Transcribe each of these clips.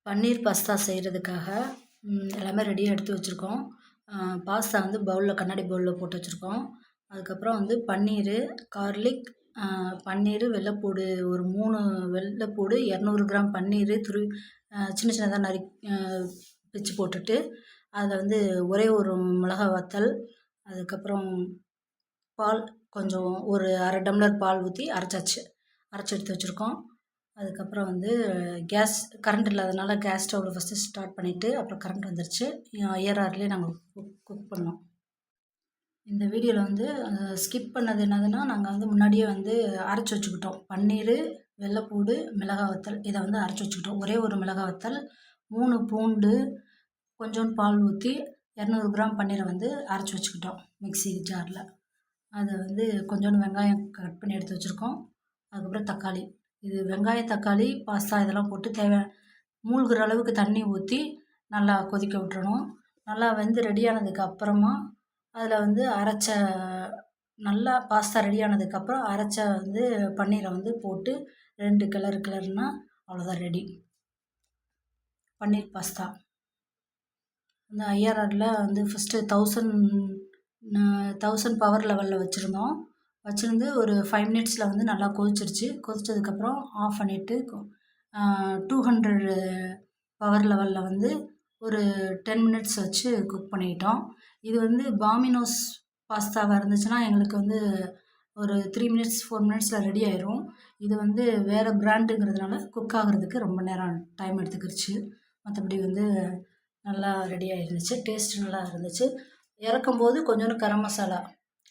பன்னீர் pasta செய்கிறதுக்காக எல்லாமே ரெடியாக எடுத்து வச்சுருக்கோம். பாஸ்தா வந்து கண்ணாடி பவுலில் போட்டு வச்சுருக்கோம். அதுக்கப்புறம் வந்து பன்னீர், கார்லிக், பன்னீர், வெள்ளைப்பூடு ஒரு 3 வெள்ளைப்பூடு, 200 கிராம் பன்னீர் சின்ன சின்னதாக பிச்சு போட்டுட்டு, அதில் வந்து ஒரே ஒரு மிளகா வத்தல், அதுக்கப்புறம் பால் கொஞ்சம் ஒரு அரை டம்ளர் பால் ஊற்றி அரைச்சி எடுத்து வச்சுருக்கோம். அதுக்கப்புறம் வந்து கரண்ட் இல்லாதனால கேஸ் ஸ்டவ்வில் ஃபஸ்ட்டு ஸ்டார்ட் பண்ணிவிட்டு அப்புறம் கரண்ட் வந்துருச்சு. ஐஆர்ஆர்லேயே நாங்கள் குக் பண்ணோம். இந்த வீடியோவில் வந்து ஸ்கிப் பண்ணது என்னதுன்னா, நாங்கள் வந்து முன்னாடியே வந்து அரைச்சி வச்சுக்கிட்டோம். பன்னீர், வெள்ளைப்பூடு, மிளகா வத்தல் இதை வந்து அரைச்சி வச்சுக்கிட்டோம். ஒரே ஒரு மிளகா வத்தல், 3 பூண்டு, கொஞ்சோண்டு பால் ஊற்றி 200 கிராம் பன்னீரை வந்து அரைச்சி வச்சுக்கிட்டோம் மிக்ஸி ஜாரில். அதை வந்து கொஞ்சோண்டு வெங்காயம் கட் பண்ணி எடுத்து வச்சுருக்கோம். அதுக்கப்புறம் தக்காளி, இது வெங்காயம், தக்காளி, பாஸ்தா இதெல்லாம் போட்டு மூழ்கிற அளவுக்கு தண்ணி ஊற்றி நல்லா கொதிக்க விட்டுறணும். நல்லா வெந்து ரெடியானதுக்கு அப்புறமா அதில் வந்து நல்லா பாஸ்தா ரெடியானதுக்கப்புறம் வந்து பன்னீரை வந்து போட்டு 2 கிளறுனா அவ்வளோதான் ரெடி. பன்னீர் பாஸ்தா வந்து ஐஆர்ஆரில் வந்து ஃபஸ்ட்டு 1000 பவர் லெவலில் வச்சுருந்து ஒரு 5 மினிட்ஸில் வந்து நல்லா கொதிச்சிருச்சு. கொதித்ததுக்கப்புறம் ஆஃப் பண்ணிவிட்டு 200 பவர் லெவலில் வந்து ஒரு 10 மினிட்ஸ் வச்சு குக் பண்ணிக்கிட்டோம். இது வந்து பாமினோஸ் பாஸ்தாவாக இருந்துச்சுன்னா எங்களுக்கு வந்து ஒரு 3 மினிட்ஸ் 4 மினிட்ஸில் ரெடி ஆயிரும். இது வந்து வேறு பிராண்டுங்கிறதுனால குக் ஆகிறதுக்கு ரொம்ப நேரம் டைம் எடுத்துக்கிடுச்சு. மற்றபடி வந்து நல்லா ரெடியாக இருந்துச்சு. டேஸ்ட் நல்லா இருந்துச்சு. இறக்கும்போது கொஞ்சோண்டு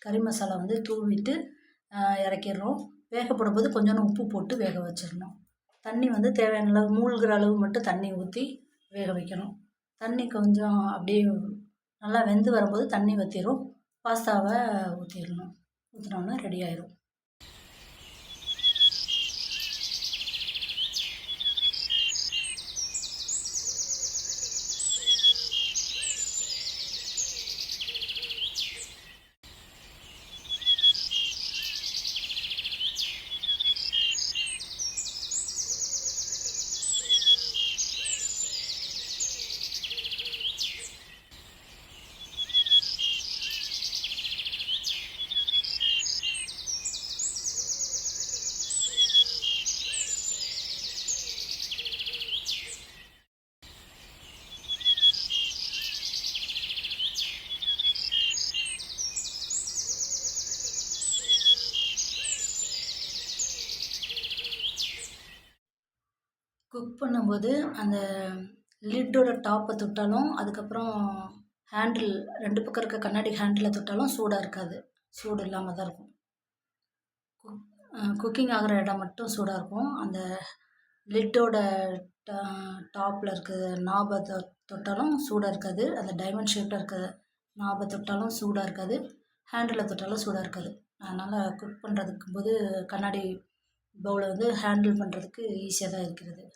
கறி மசாலா வந்து தூவிட்டு இறக்கிடுறோம். வேக போடும்போது கொஞ்சோண்டு உப்பு போட்டு வேக வச்சிடணும். தண்ணி வந்து தேவையான அளவு மூழ்கிற அளவு மட்டும் தண்ணி ஊற்றி வேக வைக்கணும். தண்ணி கொஞ்சம் அப்படியே நல்லா வெந்து வரும்போது தண்ணி ஊற்றிடும். பாஸ்தாவை ஊற்றினோன்னா ரெடி ஆயிரும். குக் பண்ணும்போது அந்த லிட்டோட டாப்பை தொட்டாலும், அதுக்கப்புறம் ஹேண்டில் 2 பக்கம் இருக்க கண்ணாடி ஹேண்டிலை தொட்டாலும் சூடாக இருக்காது. சூடு இல்லாமல் தான் இருக்கும். குக்கிங் ஆகிற இடம் மட்டும் சூடாக இருக்கும். அந்த லிட்டோட டாப்பில் இருக்க நாபை தொட்டாலும் சூடாக இருக்காது. அந்த டைமண்ட் ஷேப்பில் இருக்க நாபை தொட்டாலும் சூடாக இருக்காது. ஹேண்டில் தொட்டாலும் சூடாக இருக்காது. அதனால் குக் பண்ணுறதுக்கு போது கண்ணாடி பவுலை வந்து ஹேண்டில் பண்ணுறதுக்கு ஈஸியாக தான் இருக்கிறது.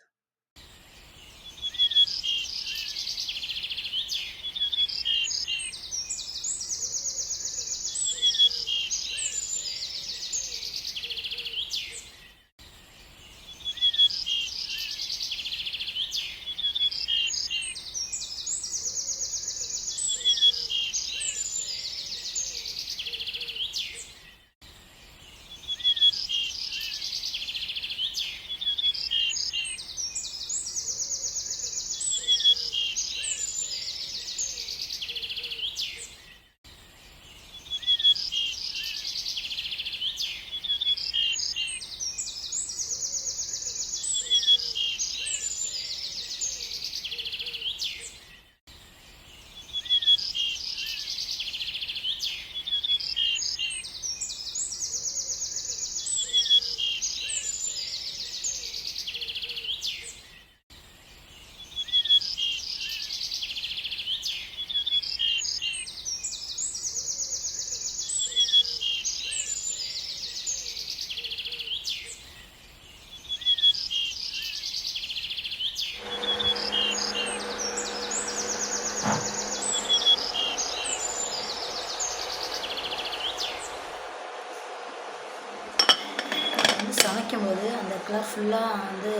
சமைக்கும்போது அந்த கலர் ஃபுல்லாக வந்து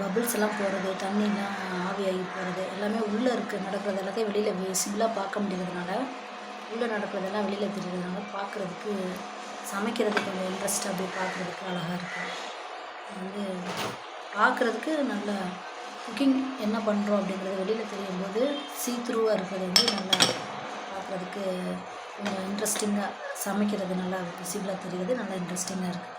பபிள்ஸ் எல்லாம் போகிறது, தண்ணிலாம் ஆவியாகி போகிறது எல்லாமே உள்ளே நடக்கிறது எல்லாத்தையும் வெளியில் விசிபிளாக பார்க்க முடியறதுனால, உள்ளே நடக்கிறதெல்லாம் வெளியில் தெரியிறதுனால பார்க்குறதுக்கு சமைக்கிறதுக்கு கொஞ்சம் இன்ட்ரெஸ்ட்டாக அப்படியே பார்க்குறதுக்கு அழகாக இருக்கும். வந்து பார்க்குறதுக்கு நல்லா குக்கிங் என்ன பண்ணுறோம் அப்படிங்கிறது வெளியில் தெரியும்போது த்ரூவாக இருக்கிறது வந்து நல்லா பார்க்குறதுக்கு கொஞ்சம் இன்ட்ரெஸ்டிங்காக சமைக்கிறது நல்லா விசிபிளாக தெரியுது, நல்லா இன்ட்ரெஸ்டிங்காக இருக்குது.